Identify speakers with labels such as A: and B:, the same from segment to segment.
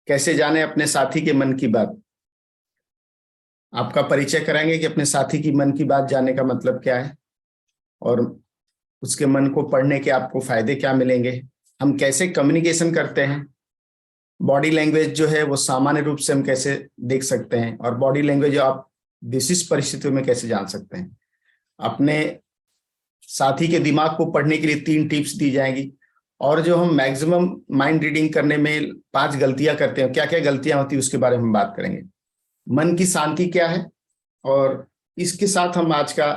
A: कैसे जाने अपने साथी के मन की बात। आपका परिचय कराएंगे कि अपने साथी की मन की बात जानने का मतलब क्या है और उसके मन को पढ़ने के आपको फायदे क्या मिलेंगे। हम कैसे कम्युनिकेशन करते हैं, बॉडी लैंग्वेज जो है वो सामान्य रूप से हम कैसे देख सकते हैं, और बॉडी लैंग्वेज आप विशिष्ट परिस्थितियों में कैसे जान सकते हैं। अपने साथी के दिमाग को पढ़ने के लिए 3 टिप्स दी जाएंगी, और जो हम मैक्सिमम माइंड रीडिंग करने में 5 गलतियां करते हैं, क्या क्या गलतियां होती है उसके बारे में हम बात करेंगे। मन की शांति क्या है, और इसके साथ हम आज का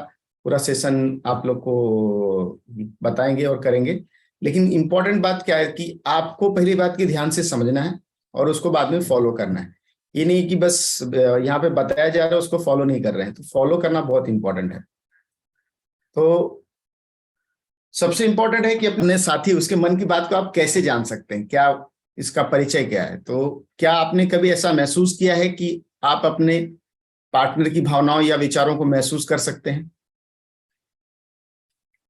A: पूरा सेशन आप लोग को बताएंगे और करेंगे। लेकिन इंपॉर्टेंट बात क्या है कि आपको पहली बात की ध्यान से समझना है और उसको बाद में फॉलो करना है। ये नहीं कि बस यहाँ पे बताया जा रहा है उसको फॉलो नहीं कर रहे हैं, तो फॉलो करना बहुत इंपॉर्टेंट है। तो सबसे इंपॉर्टेंट है कि अपने साथी उसके मन की बात को आप कैसे जान सकते हैं, क्या इसका परिचय क्या है। तो क्या आपने कभी ऐसा महसूस किया है कि आप अपने पार्टनर की भावनाओं या विचारों को महसूस कर सकते हैं,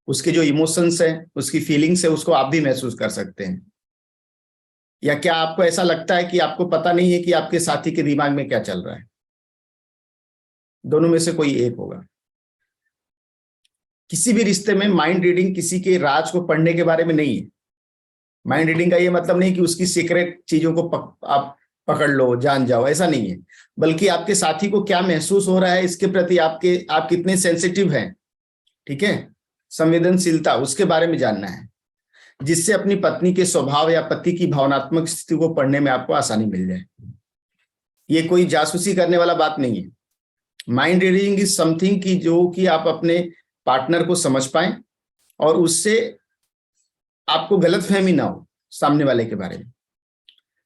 A: उसके जो इमोशंस है, उसकी फीलिंग्स है, उसको आप भी महसूस कर सकते हैं। या क्या आपको ऐसा लगता है कि आपको पता नहीं है कि आपके साथी के दिमाग में क्या चल रहा है। दोनों में से कोई एक होगा। किसी भी रिश्ते में माइंड रीडिंग किसी के राज को पढ़ने के बारे में नहीं है। माइंड रीडिंग का ये मतलब नहीं कि उसकी सीक्रेट चीजों को आप पकड़ लो, जान जाओ, ऐसा नहीं है। बल्कि आपके साथी को क्या महसूस हो रहा है इसके प्रति आप कितने सेंसिटिव हैं, ठीक है, संवेदनशीलता, उसके बारे में जानना है, जिससे अपनी पत्नी के स्वभाव या पति की भावनात्मक स्थिति को पढ़ने में आपको आसानी मिल जाए। ये कोई जासूसी करने वाला बात नहीं है। माइंड रीडिंग इज समथिंग की जो कि आप अपने पार्टनर को समझ पाए और उससे आपको गलतफहमी ना हो सामने वाले के बारे में।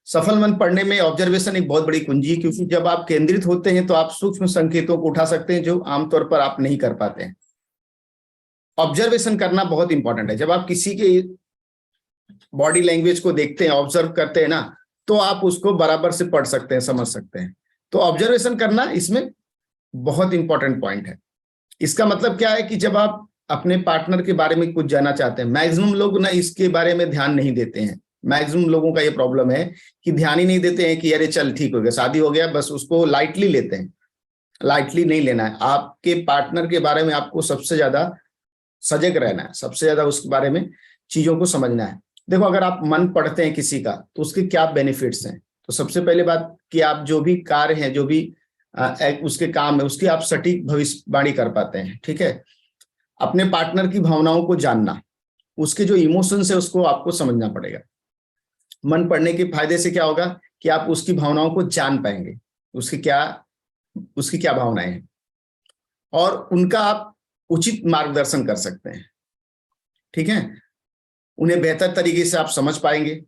A: सफल मन पढ़ने में ऑब्जर्वेशन एक बहुत बड़ी कुंजी है, क्योंकि जब आप केंद्रित होते हैं तो आप सूक्ष्म संकेतों को उठा सकते हैं जो आमतौर पर आप नहीं कर पाते हैं। ऑब्जर्वेशन करना बहुत इंपॉर्टेंट है। जब आप किसी के बॉडी लैंग्वेज को देखते हैं, ऑब्जर्व करते हैं ना, तो आप उसको बराबर से पढ़ सकते हैं, समझ सकते हैं। तो ऑब्जर्वेशन करना इसमें बहुत इंपॉर्टेंट पॉइंट है। इसका मतलब क्या है कि जब आप अपने पार्टनर के बारे में कुछ जानना चाहते हैं, मैक्सिमम लोग ना इसके बारे में ध्यान नहीं देते हैं। मैक्सिमम लोगों का ये प्रॉब्लम है कि ध्यान ही नहीं देते हैं कि अरे चल ठीक हो गया, शादी हो गया, बस उसको लाइटली लेते हैं। लाइटली नहीं लेना है। आपके पार्टनर के बारे में आपको सबसे ज्यादा सजग रहना है, सबसे ज्यादा उसके बारे में चीजों को समझना है। देखो, अगर आप मन पढ़ते हैं किसी का तो उसके क्या बेनिफिट्स हैं। तो सबसे पहले बात कि आप जो भी कार्य हैं, जो भी उसके काम है, उसकी आप सटीक भविष्यवाणी कर पाते हैं, ठीक है। अपने पार्टनर की भावनाओं को जानना, उसके जो इमोशंस है उसको आपको समझना पड़ेगा। मन पढ़ने के फायदे से क्या होगा कि आप उसकी भावनाओं को जान पाएंगे, उसकी क्या भावनाएं हैं, और उनका आप उचित मार्गदर्शन कर सकते हैं, ठीक है। उन्हें बेहतर तरीके से आप समझ पाएंगे।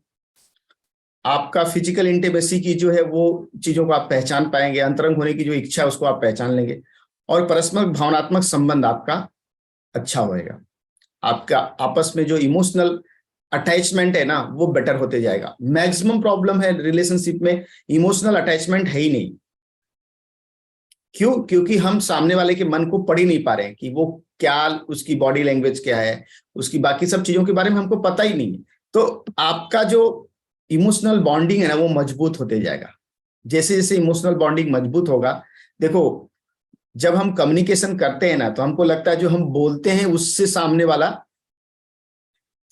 A: आपका फिजिकल इंटीमेसी की जो है वो चीजों को आप पहचान पाएंगे। अंतरंग होने की जो इच्छा है उसको आप पहचान लेंगे, और परस्पर भावनात्मक संबंध आपका अच्छा होएगा। आपका आपस में जो इमोशनल अटैचमेंट है ना वो बेटर होते जाएगा। मैक्सिमम प्रॉब्लम है रिलेशनशिप में, इमोशनल अटैचमेंट है ही नहीं। क्यों? क्योंकि हम सामने वाले के मन को पढ़ ही नहीं पा रहे हैं कि वो क्या, उसकी बॉडी लैंग्वेज क्या है, उसकी बाकी सब चीजों के बारे में हमको पता ही नहीं है। तो आपका जो इमोशनल बॉन्डिंग है ना वो मजबूत होते जाएगा। जैसे जैसे इमोशनल बॉन्डिंग मजबूत होगा, देखो जब हम कम्युनिकेशन करते हैं ना तो हमको लगता है जो हम बोलते हैं उससे सामने वाला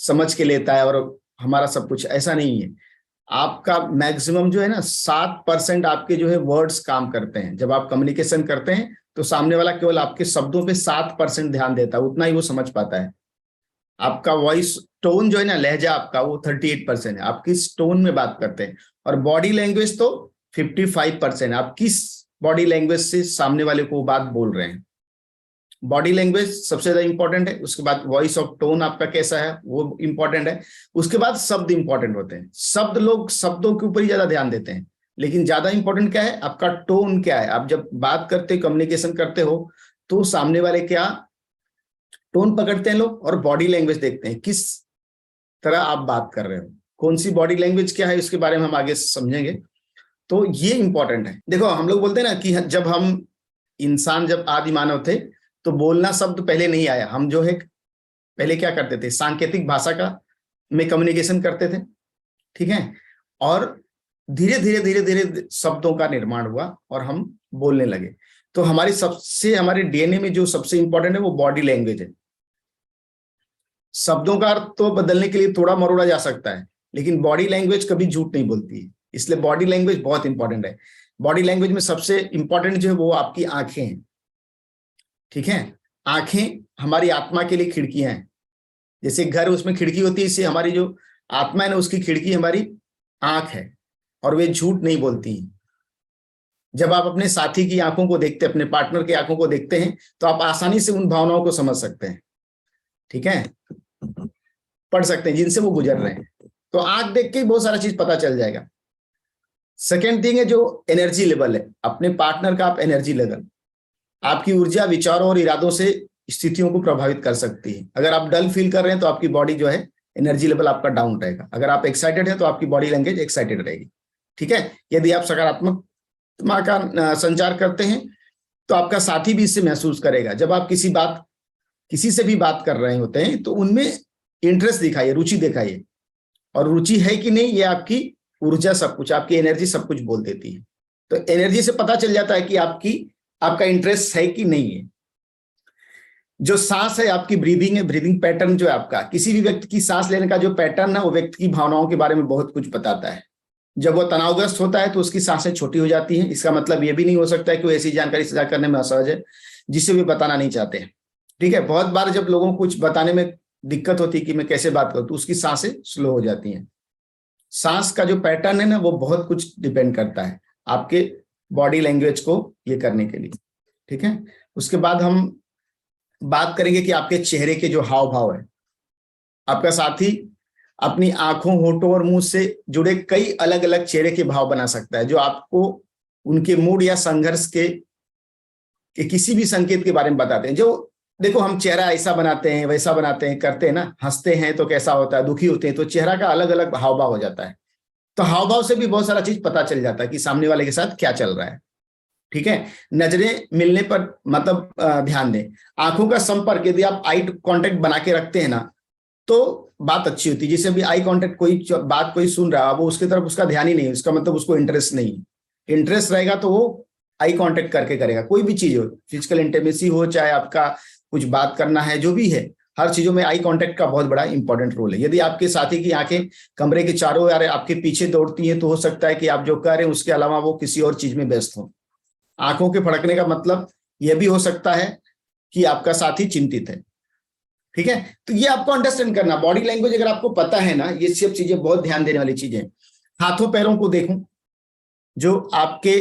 A: समझ के लेता है और हमारा सब कुछ, ऐसा नहीं है। आपका मैक्सिमम जो है ना 7% आपके जो है वर्ड्स काम करते हैं। जब आप कम्युनिकेशन करते हैं तो सामने वाला केवल आपके शब्दों पे 7% ध्यान देता है, उतना ही वो समझ पाता है। आपका वॉइस टोन जो है ना, लहजा आपका, वो 38% है। आप किस टोन में बात करते हैं, और बॉडी लैंग्वेज तो 55%। आप किस बॉडी लैंग्वेज से सामने वाले को बात बोल रहे हैं। बॉडी लैंग्वेज सबसे ज्यादा इंपॉर्टेंट है, उसके बाद वॉइस ऑफ टोन आपका कैसा है वो इंपॉर्टेंट है, उसके बाद शब्द इंपॉर्टेंट होते हैं। शब्द, लोग शब्दों के ऊपर ही ज्यादा ध्यान देते हैं, लेकिन ज्यादा इंपॉर्टेंट क्या है, आपका टोन क्या है। आप जब बात करते, कम्युनिकेशन करते हो तो सामने वाले क्या टोन पकड़ते हैं लोग, और बॉडी लैंग्वेज देखते हैं किस तरह आप बात कर रहे हो, कौन सी बॉडी लैंग्वेज क्या है, उसके बारे में हम आगे समझेंगे। तो ये इंपॉर्टेंट है। देखो, हम लोग बोलते हैं ना कि जब हम इंसान, जब आदि मानव थे तो बोलना शब्द पहले नहीं आया। हम जो है पहले क्या करते थे, सांकेतिक भाषा का में कम्युनिकेशन करते थे, ठीक है। और धीरे धीरे धीरे धीरे शब्दों का निर्माण हुआ और हम बोलने लगे। तो हमारे डीएनए में जो सबसे इंपॉर्टेंट है वो बॉडी लैंग्वेज है। शब्दों का अर्थ तो बदलने के लिए थोड़ा मरोड़ा जा सकता है, लेकिन बॉडी लैंग्वेज कभी झूठ नहीं बोलती है, इसलिए बॉडी लैंग्वेज बहुत इंपॉर्टेंट है। बॉडी लैंग्वेज में सबसे इंपॉर्टेंट जो है वो आपकी आंखें हैं। ठीक है, आंखें हमारी आत्मा के लिए खिड़कियां हैं। जैसे घर उसमें खिड़की होती है, इससे हमारी जो आत्मा है ना उसकी खिड़की हमारी आंख है, और वे झूठ नहीं बोलती हैं। जब आप अपने साथी की आंखों को देखते हैं, अपने पार्टनर की आंखों को देखते हैं, तो आप आसानी से उन भावनाओं को समझ सकते हैं। ठीक है, पढ़ सकते हैं जिनसे वो गुजर रहे हैं। तो आंख देख के बहुत सारा चीज पता चल जाएगा। सेकेंड थिंग है जो एनर्जी लेवल है, अपने पार्टनर का आप एनर्जी लेवल, आपकी ऊर्जा विचारों और इरादों से स्थितियों को प्रभावित कर सकती है। अगर आप डल फील कर रहे हैं तो आपकी बॉडी जो है एनर्जी लेवल आपका डाउन रहेगा। अगर आप एक्साइटेड हैं तो आपकी बॉडी लैंग्वेज एक्साइटेड रहेगी। ठीक है, यदि आप सकारात्मक का संचार करते हैं तो आपका साथी भी इससे महसूस करेगा। जब आप किसी से भी बात कर रहे होते हैं तो उनमें इंटरेस्ट दिखाइए, रुचि दिखाइए, और रुचि है कि नहीं ये आपकी ऊर्जा सब कुछ, आपकी एनर्जी सब कुछ बोल देती है। तो एनर्जी से पता चल जाता है कि आपका इंटरेस्ट है कि नहीं है। जो सांस है आपकी ब्रीदिंग है, ब्रीदिंग पैटर्न जो है आपका, किसी भी व्यक्ति की सांस लेने का जो पैटर्न है वो व्यक्ति की भावनाओं के बारे में बहुत कुछ बताता है। जब वो तनावग्रस्त होता है तो उसकी सांसें छोटी हो जाती हैं। इसका मतलब ये भी नहीं हो सकता है कि वो ऐसी जानकारी साझा करने में असहज है जिसे वे बताना नहीं चाहते। ठीक है, बहुत बार जब लोगों को कुछ बताने में दिक्कत होती है कि मैं कैसे बात करूं, तो उसकी सांसें स्लो हो जाती हैं। सांस का जो पैटर्न है ना वो बहुत कुछ डिपेंड करता है आपके बॉडी लैंग्वेज को ये करने के लिए। ठीक है, उसके बाद हम बात करेंगे कि आपके चेहरे के जो हाव भाव है। आपका साथी अपनी आंखों, होठों और मुंह से जुड़े कई अलग अलग चेहरे के भाव बना सकता है, जो आपको उनके मूड या संघर्ष के किसी भी संकेत के बारे में बताते हैं। जो देखो, हम चेहरा ऐसा बनाते हैं, वैसा बनाते हैं, करते हैं ना, हंसते हैं तो कैसा होता है, दुखी होते हैं तो चेहरा का अलग अलग हाव भाव हो जाता है। तो हाव भाव से भी बहुत सारा चीज पता चल जाता है कि सामने वाले के साथ क्या चल रहा है। ठीक है, नजरें मिलने पर मतलब ध्यान दें। आंखों का संपर्क, यदि आप आई कांटेक्ट बना के रखते हैं ना तो बात अच्छी होती है। जैसे अभी आई कांटेक्ट, कोई सुन रहा है, वो उसकी तरफ उसका ध्यान ही नहीं है, उसका मतलब उसको इंटरेस्ट नहीं। इंटरेस्ट रहेगा तो वो आई कांटेक्ट करके करेगा। कोई भी चीज हो, फिजिकल इंटीमेसी हो, चाहे आपका कुछ बात करना है, जो भी है, हर चीजों में आई कांटेक्ट का बहुत बड़ा इंपॉर्टेंट रोल है। यदि आपके साथी की आंखें कमरे के चारों ओर आपके पीछे दौड़ती हैं तो हो सकता है कि आप जो कर रहे हैं उसके अलावा वो किसी और चीज में व्यस्त हो। आंखों के फड़कने का मतलब यह भी हो सकता है कि आपका साथी चिंतित है। ठीक है, तो ये आपको अंडरस्टैंड करना। बॉडी लैंग्वेज अगर आपको पता है ना, ये सब चीजें बहुत ध्यान देने वाली चीजें। हाथों पैरों को देखूं, जो आपके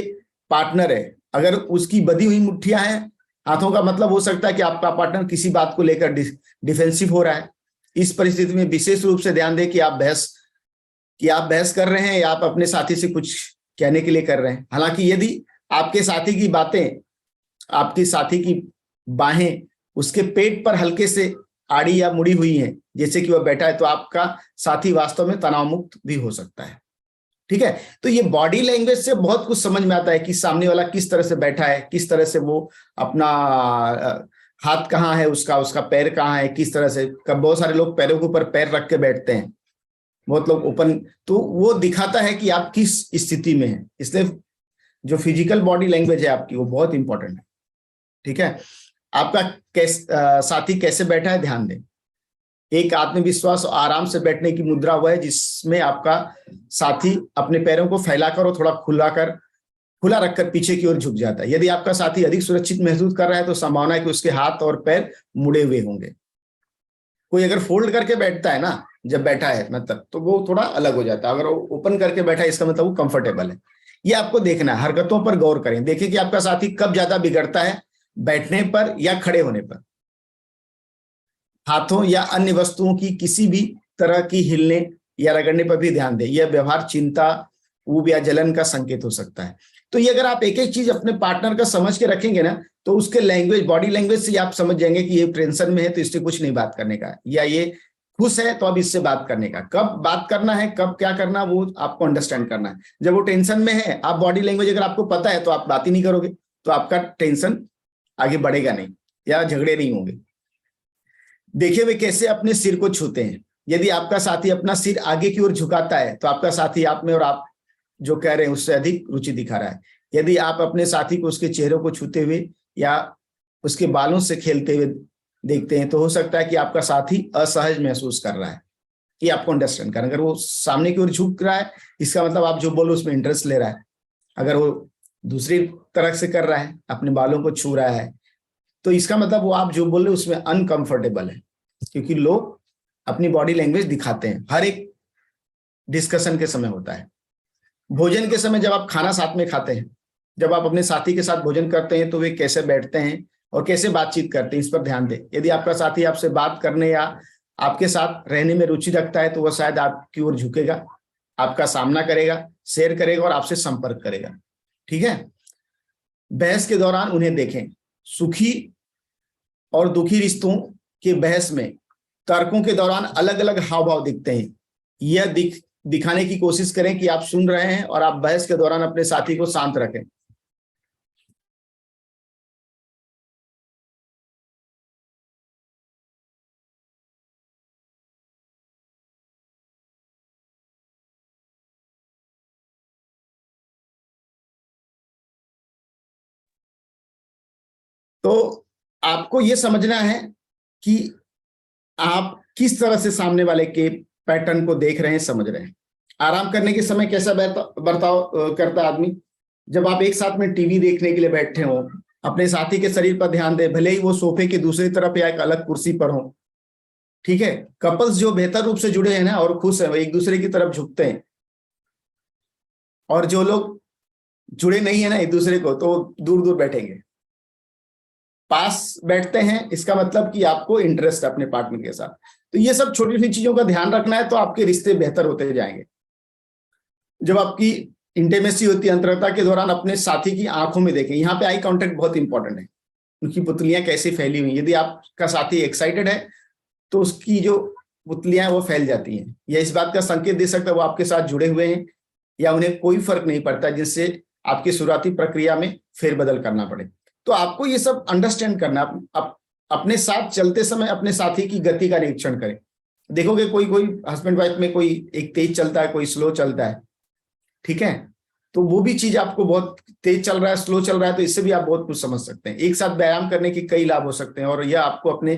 A: पार्टनर है, अगर उसकी बधी हुई मुट्ठियां हैं हाथों का मतलब हो सकता है कि आपका पार्टनर किसी बात को लेकर डिफेंसिव हो रहा है। इस परिस्थिति में विशेष रूप से ध्यान दें कि आप बहस कर रहे हैं या आप अपने साथी से कुछ कहने के लिए कर रहे हैं। हालांकि यदि आपके साथी की बातें, आपके साथी की बाहें उसके पेट पर हल्के से आड़ी या मुड़ी हुई हैं, जैसे कि वह बैठा है, तो आपका साथी वास्तव में तनाव मुक्त भी हो सकता है। ठीक है, तो ये बॉडी लैंग्वेज से बहुत कुछ समझ में आता है कि सामने वाला किस तरह से बैठा है, किस तरह से वो अपना हाथ कहाँ है, उसका पैर कहाँ है, किस तरह से। बहुत सारे लोग पैरों के ऊपर पैर रख के बैठते हैं, बहुत लोग ओपन, तो वो दिखाता है कि आप किस स्थिति में हैं। इसलिए जो फिजिकल बॉडी लैंग्वेज है आपकी वो बहुत इंपॉर्टेंट है। ठीक है, आपका साथी कैसे बैठा है ध्यान दें। एक आत्मविश्वास और आराम से बैठने की मुद्रा हुआ है जिसमें आपका साथी अपने पैरों को फैलाकर और थोड़ा खुला रखकर पीछे की ओर झुक जाता है। यदि आपका साथी अधिक सुरक्षित महसूस कर रहा है तो संभावना है कि उसके हाथ और पैर मुड़े हुए होंगे। कोई अगर फोल्ड करके बैठता है ना जब बैठा है मतलब, तो वो थोड़ा अलग हो जाता है। अगर वो ओपन करके बैठा है इसका मतलब वो कंफर्टेबल है। ये आपको देखना है, हरकतों पर गौर करें, देखिए कि आपका साथी कब ज्यादा बिगड़ता है, बैठने पर या खड़े होने पर। हाथों या अन्य वस्तुओं की किसी भी तरह की हिलने या रगड़ने पर भी ध्यान दें। यह व्यवहार चिंता, ऊब या जलन का संकेत हो सकता है। तो ये अगर आप एक एक चीज अपने पार्टनर का समझ के रखेंगे ना तो उसके लैंग्वेज, बॉडी लैंग्वेज से आप समझ जाएंगे कि ये टेंशन में है तो इससे कुछ नहीं बात करने का, या ये खुश है तो अब इससे बात करने का। कब बात करना है, कब क्या करना, वो आपको अंडरस्टैंड करना है। जब वो टेंशन में है, आप बॉडी लैंग्वेज अगर आपको पता है तो आप बात ही नहीं करोगे, तो आपका टेंशन आगे बढ़ेगा नहीं या झगड़े नहीं होंगे। देखिए वे कैसे अपने सिर को छूते हैं। यदि आपका साथी अपना सिर आगे की ओर झुकाता है तो आपका साथी आप में और आप जो कह रहे हैं उससे अधिक रुचि दिखा रहा है। यदि आप अपने साथी को उसके चेहरे को छूते हुए या उसके बालों से खेलते हुए देखते हैं तो हो सकता है कि आपका साथी असहज महसूस कर रहा है, कि आपको अंडरस्टैंड करें। अगर वो सामने की ओर झुक रहा है, इसका मतलब आप जो बोलो उसमें इंटरेस्ट ले रहा है। अगर वो दूसरी तरह से कर रहा है, अपने बालों को छू रहा है, तो इसका मतलब वो आप जो बोल रहे उसमें अनकंफर्टेबल है। क्योंकि लोग अपनी बॉडी लैंग्वेज दिखाते हैं, हर एक डिस्कशन के समय होता है। भोजन के समय जब आप खाना साथ में खाते हैं, जब आप अपने साथी के साथ भोजन करते हैं, तो वे कैसे बैठते हैं और कैसे बातचीत करते हैं, इस पर ध्यान दें। यदि आपका साथी आपसे बात करने या आपके साथ रहने में रुचि रखता है, तो वह शायद आपकी ओर झुकेगा, आपका सामना करेगा, शेयर करेगा और आपसे संपर्क करेगा। ठीक है। बहस के दौरान उन्हें देखें। सुखी और दुखी रिश्तों के बहस में तर्कों के दौरान अलग अलग हाव भाव दिखते हैं। यह दिखाने की कोशिश करें कि आप सुन रहे हैं और आप बहस के दौरान अपने साथी को शांत रखें। तो आपको यह समझना है कि आप किस तरह से सामने वाले के पैटर्न को देख रहे हैं, समझ रहे हैं। आराम करने के समय कैसा बर्ताव करता आदमी। जब आप एक साथ में टीवी देखने के लिए बैठे हो, अपने साथी के शरीर पर ध्यान दें, भले ही वो सोफे की दूसरी तरफ या एक अलग कुर्सी पर हो। ठीक है। कपल्स जो बेहतर रूप से जुड़े हैं ना और खुश हैं, वो एक दूसरे की तरफ झुकते हैं। और जो लोग जुड़े नहीं है ना एक दूसरे को, तो दूर दूर बैठेंगे। पास बैठते हैं, इसका मतलब कि आपको इंटरेस्ट है अपने पार्टनर के साथ। तो ये सब छोटी छोटी चीजों का ध्यान रखना है, तो आपके रिश्ते बेहतर होते जाएंगे। जब आपकी इंटीमेसी होती है अंतरता के दौरान, अपने साथी की आंखों में देखें। यहाँ पे आई कांटेक्ट बहुत इंपॉर्टेंट है। उनकी पुतलियां कैसी फैली हुई। यदि आपका साथी एक्साइटेड है, तो उसकी जो पुतलियां वो फैल जाती हैं। यह इस बात का संकेत दे सकता है वो आपके साथ जुड़े हुए हैं, या उन्हें कोई फर्क नहीं पड़ता जिससे आपकी शुरुआती प्रक्रिया में फेरबदल करना पड़े। तो आपको ये सब अंडरस्टैंड करना। अपने साथ चलते समय अपने साथी की गति का निरीक्षण करें। देखोगे कोई कोई हस्बैंड वाइफ में कोई एक तेज चलता है, कोई स्लो चलता है। ठीक है। तो वो भी चीज आपको बहुत तेज चल रहा है, स्लो चल रहा है, तो इससे भी आप बहुत कुछ समझ सकते हैं। एक साथ व्यायाम करने के कई लाभ हो सकते हैं और यह आपको अपने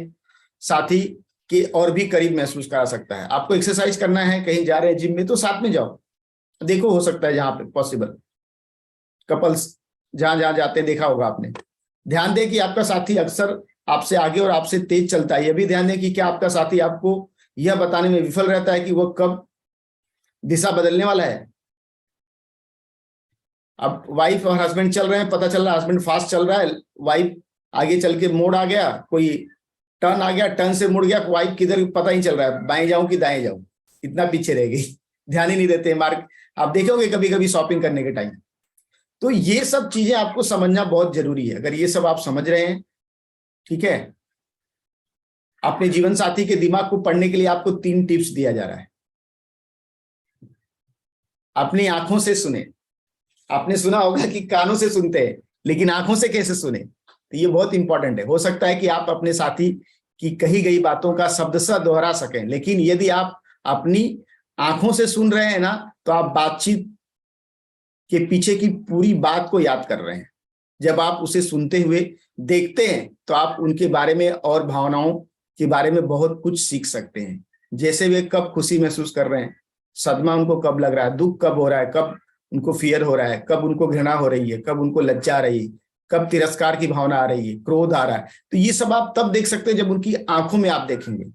A: साथी के और भी करीब महसूस करा सकता है। आपको एक्सरसाइज करना है, कहीं जा रहे हैं जिम में, तो साथ में जाओ। देखो हो सकता है जहां पे पॉसिबल, कपल्स जहां जहां जाते हैं देखा होगा आपने। ध्यान दें कि आपका साथी अक्सर आपसे आगे और आपसे तेज चलता है। यह भी ध्यान दें कि क्या आपका साथी आपको यह बताने में विफल रहता है कि वह कब दिशा बदलने वाला है। अब वाइफ और हस्बैंड चल रहे हैं, पता चल रहा है हस्बैंड फास्ट चल रहा है, वाइफ आगे चल के मोड़ आ गया, कोई टर्न आ गया, टर्न से मुड़ गया, वाइफ किधर पता ही चल रहा है, बाएं जाऊं कि दाएं जाऊं, इतना पीछे रह गई। ध्यान ही नहीं देते मार्क। आप देखोगे कभी कभी शॉपिंग करने के टाइम। तो ये सब चीजें आपको समझना बहुत जरूरी है। अगर ये सब आप समझ रहे हैं, ठीक है, अपने जीवन साथी के दिमाग को पढ़ने के लिए आपको 3 टिप्स दिया जा रहा है। अपनी आंखों से सुने। आपने सुना होगा कि कानों से सुनते हैं, लेकिन आंखों से कैसे सुने, तो ये बहुत इंपॉर्टेंट है। हो सकता है कि आप अपने साथी की कही गई बातों का शब्दशः दोहरा सकें, लेकिन यदि आप अपनी आंखों से सुन रहे हैं ना, तो आप बातचीत के पीछे की पूरी बात को याद कर रहे हैं। जब आप उसे सुनते हुए देखते हैं, तो आप उनके बारे में और भावनाओं के बारे में बहुत कुछ सीख सकते हैं। जैसे वे कब खुशी महसूस कर रहे हैं, सदमा उनको कब लग रहा है, दुख कब हो रहा है, कब उनको फियर हो रहा है, कब उनको घृणा हो रही है, कब उनको लज्जा आ रही है, कब तिरस्कार की भावना आ रही है, क्रोध आ रहा है। तो ये सब आप तब देख सकते हैं जब उनकी आंखों में आप देखेंगे।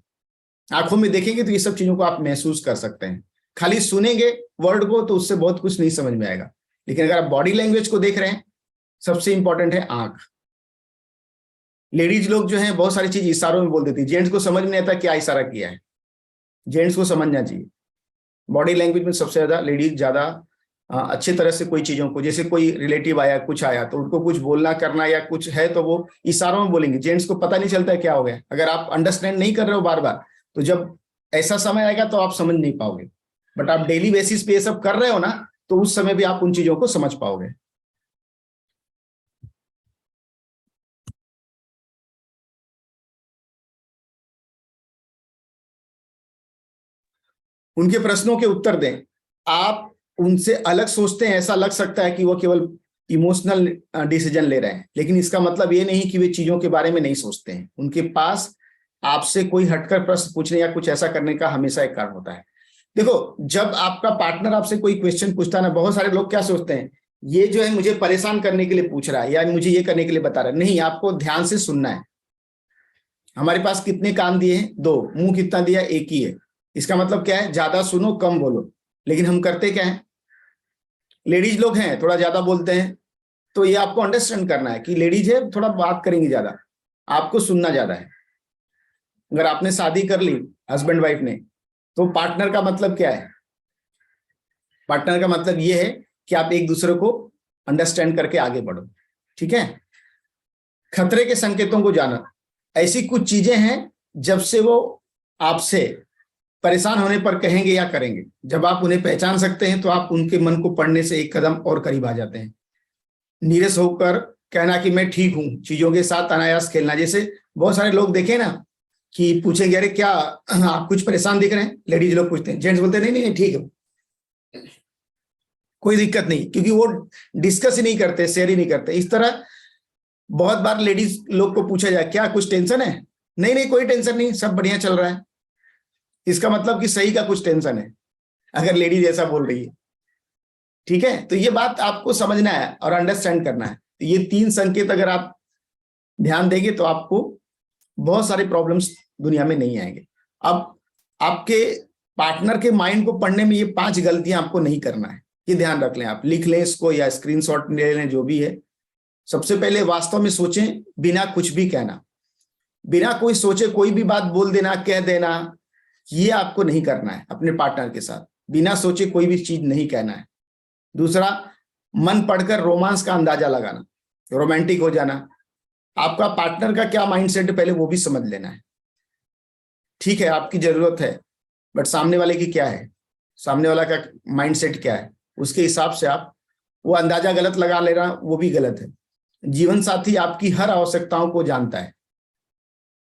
A: आंखों में देखेंगे तो ये सब चीजों को आप महसूस कर सकते हैं। खाली सुनेंगे वर्ड को तो उससे बहुत कुछ नहीं समझ में आएगा, लेकिन अगर आप बॉडी लैंग्वेज को देख रहे हैं, सबसे इंपॉर्टेंट है आंख। लेडीज लोग जो है बहुत सारी चीज इशारों में बोल देती है, जेंट्स को समझ नहीं आता क्या इशारा किया है। जेंट्स को समझना चाहिए। बॉडी लैंग्वेज में सबसे ज्यादा लेडीज ज्यादा अच्छी तरह से कोई चीजों को, जैसे कोई रिलेटिव आया, कुछ आया, तो उनको कुछ बोलना करना या कुछ है तो वो इशारों में बोलेंगे। जेंट्स को पता नहीं चलता है क्या हो गया। अगर आप अंडरस्टैंड नहीं कर रहे हो बार बार, तो जब ऐसा समय आएगा तो आप समझ नहीं पाओगे। बट आप डेली बेसिस पे ये सब कर रहे हो ना, तो उस समय भी आप उन चीजों को समझ पाओगे। उनके प्रश्नों के उत्तर दें। आप उनसे अलग सोचते हैं, ऐसा लग सकता है कि वो केवल इमोशनल डिसीजन ले रहे हैं, लेकिन इसका मतलब ये नहीं कि वे चीजों के बारे में नहीं सोचते हैं। उनके पास आपसे कोई हटकर प्रश्न पूछने या कुछ ऐसा करने का हमेशा एक कारण होता है। देखो, जब आपका पार्टनर आपसे कोई क्वेश्चन पूछता है ना, बहुत सारे लोग क्या सोचते हैं, ये जो है मुझे परेशान करने के लिए पूछ रहा है या मुझे ये करने के लिए बता रहा है। नहीं, आपको ध्यान से सुनना है। हमारे पास कितने कान दिए हैं? 2। मुंह कितना दिया? एक ही है। इसका मतलब क्या है? ज्यादा सुनो, कम बोलो। लेकिन हम करते क्या है? लेडीज लोग हैं, थोड़ा ज्यादा बोलते हैं। तो ये आपको अंडरस्टैंड करना है कि लेडीज है, थोड़ा बात करेंगी ज्यादा, आपको सुनना ज्यादा है। अगर आपने शादी कर ली हस्बैंड वाइफ ने, तो पार्टनर का मतलब क्या है? पार्टनर का मतलब ये है कि आप एक दूसरे को अंडरस्टैंड करके आगे बढ़ो। ठीक है? खतरे के संकेतों को जाना। ऐसी कुछ चीजें हैं जब से वो आपसे परेशान होने पर कहेंगे या करेंगे। जब आप उन्हें पहचान सकते हैं तो आप उनके मन को पढ़ने से एक कदम और करीब आ जाते हैं। नीरस होकर कहना कि मैं ठीक हूं, चीजों के साथ अनायास खेलना। जैसे बहुत सारे लोग देखे ना कि पूछेंगे अरे क्या आप कुछ परेशान दिख रहे हैं, लेडीज लोग पूछते हैं, जेंट्स बोलते हैं नहीं नहीं ठीक है, कोई दिक्कत नहीं, क्योंकि वो डिस्कस ही नहीं करते, शेयर ही नहीं करते। इस तरह बहुत बार लेडीज लोग को पूछा जाए क्या कुछ टेंशन है? नहीं नहीं कोई टेंशन नहीं, सब बढ़िया चल रहा है। इसका मतलब कि सही का कुछ टेंशन है, अगर लेडीज ऐसा बोल रही है। ठीक है? तो ये बात आपको समझना है और अंडरस्टैंड करना है। तो ये 3 संकेत अगर आप ध्यान देंगे तो आपको बहुत सारे प्रॉब्लम्स दुनिया में नहीं आएंगे। अब आपके पार्टनर के माइंड को पढ़ने में ये 5 गलतियां आपको नहीं करना है, ये ध्यान रख लें। आप लिख लें इसको या स्क्रीनशॉट ले लें, जो भी है। सबसे पहले वास्तव में सोचें बिना कुछ भी कहना, बिना कोई सोचे कोई भी बात बोल देना, कह देना, ये आपको नहीं करना है अपने पार्टनर के साथ। बिना सोचे कोई भी चीज नहीं कहना है। दूसरा, मन पढ़कर रोमांस का अंदाजा लगाना, रोमांटिक हो जाना। आपका पार्टनर का क्या माइंडसेट है पहले वो भी समझ लेना है। ठीक है, आपकी जरूरत है, बट सामने वाले की क्या है, सामने वाला का माइंडसेट क्या है, उसके हिसाब से आप वो अंदाजा गलत लगा ले रहा, वो भी गलत है। जीवन साथी आपकी हर आवश्यकताओं को जानता है।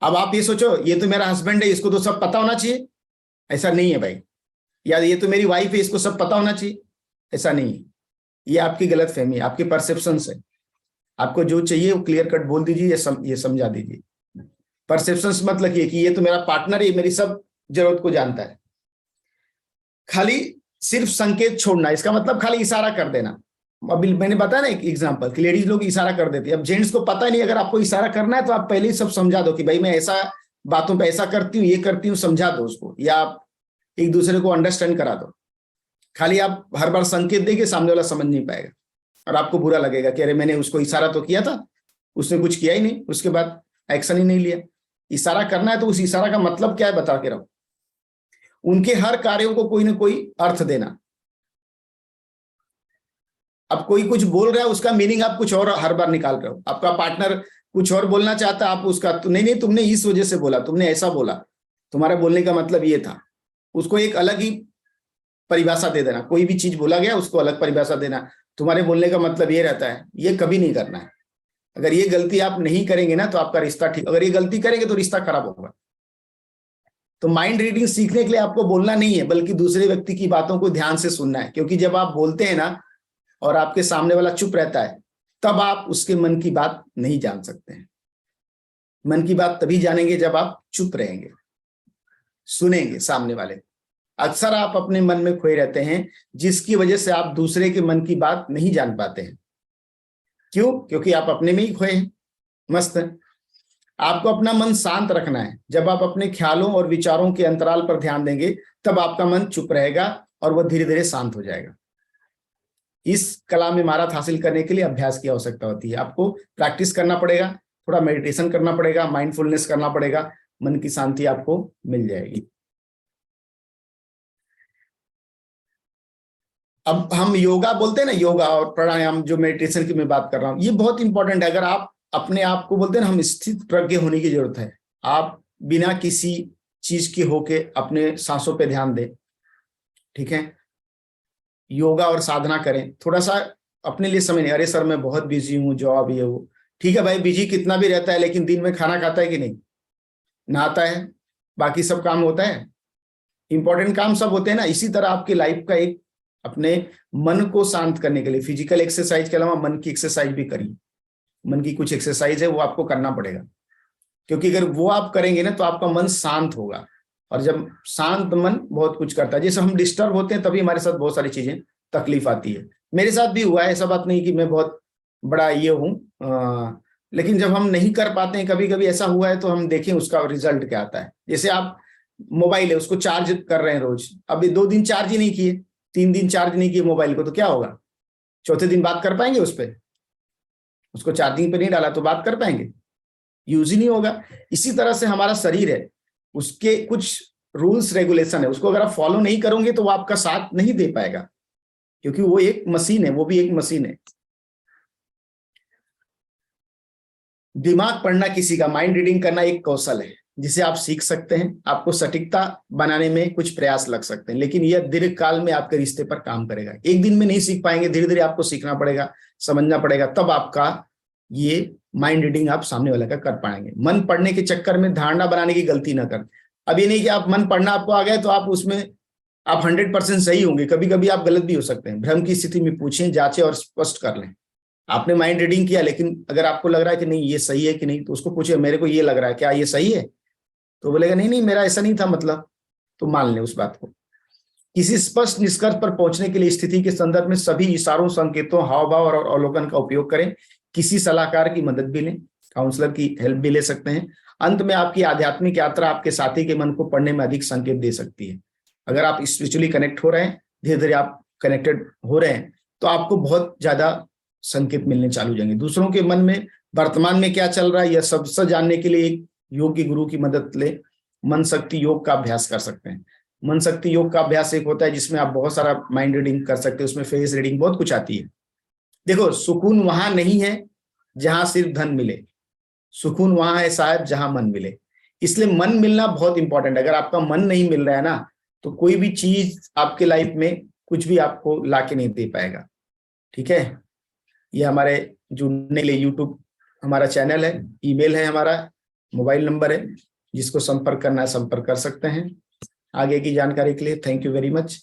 A: अब आप ये सोचो ये तो मेरा हस्बैंड है, इसको तो सब पता होना चाहिए, ऐसा नहीं है भाई। या ये तो मेरी वाइफ है, इसको सब पता होना चाहिए, ऐसा नहीं है। ये आपकी गलत फहमी है, आपकी परसेप्शन है। आपको जो चाहिए वो क्लियर कट बोल दीजिए, ये समझा दीजिए। परसेप्शन मतलब ये कि ये तो मेरा पार्टनर है, मेरी सब जरूरत को जानता है। खाली सिर्फ संकेत छोड़ना, इसका मतलब खाली इशारा कर देना। अभी मैंने बताया ना एक एग्जांपल कि लेडीज लोग इशारा कर देती है। अब जेंट्स को पता नहीं, अगर आपको इशारा करना है तो आप पहले ही सब समझा दो कि भाई मैं ऐसा बातों पे ऐसा करती हूँ, ये करती हूँ, समझा दो उसको, या आप एक दूसरे को अंडरस्टैंड करा दो। खाली आप हर बार संकेत देंगे, सामने वाला समझ नहीं पाएगा और आपको बुरा लगेगा कि अरे मैंने उसको इशारा तो किया था, उसने कुछ किया ही नहीं, उसके बाद एक्शन ही नहीं लिया। इशारा करना है तो उस इशारा का मतलब क्या है बता के रहो। उनके हर कार्यों को कोई ना कोई अर्थ देना। अब कोई कुछ बोल रहा है, उसका मीनिंग आप कुछ और हर बार निकाल रहे हो। आपका पार्टनर कुछ और बोलना चाहता है, आप उसका तो नहीं नहीं तुमने इस वजह से बोला, तुमने ऐसा बोला, तुम्हारा बोलने का मतलब ये था। उसको एक अलग ही परिभाषा दे देना। कोई भी चीज बोला गया उसको अलग परिभाषा देना, तुम्हारे बोलने का मतलब ये रहता है। ये कभी नहीं करना है। अगर ये गलती आप नहीं करेंगे ना तो आपका रिश्ता ठीक, अगर ये गलती करेंगे तो रिश्ता खराब होगा। तो माइंड रीडिंग सीखने के लिए आपको बोलना नहीं है, बल्कि दूसरे व्यक्ति की बातों को ध्यान से सुनना है। क्योंकि जब आप बोलते हैं ना और आपके सामने वाला चुप रहता है, तब आप उसके मन की बात नहीं जान सकते हैं। मन की बात तभी जानेंगे जब आप चुप रहेंगे, सुनेंगे सामने वाले। अक्सर आप अपने मन में खोए रहते हैं, जिसकी वजह से आप दूसरे के मन की बात नहीं जान पाते हैं। क्यों? क्योंकि आप अपने में ही खोए हैं, मस्त है। आपको अपना मन शांत रखना है। जब आप अपने ख्यालों और विचारों के अंतराल पर ध्यान देंगे, तब आपका मन चुप रहेगा और वह धीरे धीरे शांत हो जाएगा। इस कला में महारत हासिल करने के लिए अभ्यास की आवश्यकता होती है। आपको प्रैक्टिस करना पड़ेगा, थोड़ा मेडिटेशन करना पड़ेगा, माइंडफुलनेस करना पड़ेगा, मन की शांति आपको मिल जाएगी। अब हम योगा बोलते हैं ना, योगा और प्राणायाम, जो मेडिटेशन की मैं बात कर रहा हूं, ये बहुत इंपॉर्टेंट है। अगर आप अपने आप को बोलते हैं ना, हम स्थित प्रज्ञ होने की जरूरत है। आप बिना किसी चीज के होके अपने सांसों पे ध्यान दें। ठीक है? योगा और साधना करें। थोड़ा सा अपने लिए समय नहीं, अरे सर मैं बहुत बिजी हूँ, जॉब ये वो। ठीक है भाई, बिजी कितना भी रहता है, लेकिन दिन में खाना खाता है कि नहीं, नहाता है, बाकी सब काम होता है, इंपॉर्टेंट काम सब होते हैं ना। इसी तरह आपकी लाइफ का एक अपने मन को शांत करने के लिए फिजिकल एक्सरसाइज के अलावा मन की एक्सरसाइज भी करिए। मन की कुछ एक्सरसाइज है वो आपको करना पड़ेगा, क्योंकि अगर वो आप करेंगे ना तो आपका मन शांत होगा, और जब शांत मन बहुत कुछ करता है। जैसे हम डिस्टर्ब होते हैं तभी हमारे साथ बहुत सारी चीजें तकलीफ आती है। मेरे साथ भी हुआ है, ऐसा बात नहीं कि मैं बहुत बड़ा ये हूँ, लेकिन जब हम नहीं कर पाते हैं, कभी कभी ऐसा हुआ है, तो हम देखें उसका रिजल्ट क्या आता है। जैसे आप मोबाइल है उसको चार्ज कर रहे हैं रोज, अभी 2 दिन चार्ज ही नहीं किए, 3 दिन चार्ज नहीं किए मोबाइल को, तो क्या होगा? चौथे दिन बात कर पाएंगे उस पर? उसको चार्जिंग पे नहीं डाला तो बात कर पाएंगे? यूज ही नहीं होगा। इसी तरह से हमारा शरीर है, उसके कुछ रूल्स रेगुलेशन है, उसको अगर आप फॉलो नहीं करोगे तो वो आपका साथ नहीं दे पाएगा, क्योंकि वो एक मशीन है, वो भी एक मशीन है। दिमाग पढ़ना किसी का, माइंड रीडिंग करना एक कौशल है जिसे आप सीख सकते हैं। आपको सटीकता बनाने में कुछ प्रयास लग सकते हैं, लेकिन यह दीर्घ काल में आपके रिश्ते पर काम करेगा। एक दिन में नहीं सीख पाएंगे, धीरे धीरे आपको सीखना पड़ेगा, समझना पड़ेगा, तब आपका ये माइंड रीडिंग आप सामने वाले का कर पाएंगे। मन पढ़ने के चक्कर में धारणा बनाने की गलती ना करें। अब ये नहीं कि आप मन पढ़ना आपको आ गया तो आप उसमें आप 100% सही होंगे, कभी कभी आप गलत भी हो सकते हैं। भ्रम की स्थिति में पूछें, जांचें और स्पष्ट कर लें। आपने माइंड रीडिंग किया, लेकिन अगर आपको लग रहा है कि नहीं ये सही है कि नहीं, तो उसको पूछे मेरे को ये लग रहा है, क्या ये सही है? तो बोलेगा नहीं नहीं मेरा ऐसा नहीं था मतलब, तो मान लें उस बात को। किसी स्पष्ट निष्कर्ष पर पहुंचने के लिए स्थिति के संदर्भ में सभी इशारों, संकेतों, हाव भाव और अवलोकन का उपयोग करें। किसी सलाहकार की मदद भी लें, काउंसलर की हेल्प भी ले सकते हैं। अंत में आपकी आध्यात्मिक यात्रा आपके साथी के मन को पढ़ने में अधिक संकेत दे सकती है। अगर आप स्पिरिचुअली कनेक्ट हो रहे हैं, धीरे धीरे आप कनेक्टेड हो रहे हैं, तो आपको बहुत ज्यादा संकेत मिलने चालू हो जाएंगे। दूसरों के मन में वर्तमान में क्या चल रहा है यह सबसे जानने के लिए एक योग की गुरु की मदद ले मन शक्ति योग का अभ्यास कर सकते हैं। मन शक्ति योग का अभ्यास एक होता है जिसमें आप बहुत सारा माइंड रीडिंग कर सकते हैं, उसमें फेस रीडिंग बहुत कुछ आती है। देखो, सुकून वहां नहीं है जहां सिर्फ धन मिले, सुकून वहां है साहब जहां मन मिले। इसलिए मन मिलना बहुत इंपॉर्टेंट है। अगर आपका मन नहीं मिल रहा है ना, तो कोई भी चीज आपके लाइफ में कुछ भी आपको लाके नहीं दे पाएगा। ठीक है, ये हमारे जुड़ने के लिए यूट्यूब हमारा चैनल है, ईमेल है, हमारा मोबाइल नंबर है, जिसको संपर्क करना है संपर्क कर सकते हैं। आगे की जानकारी के लिए थैंक यू वेरी मच।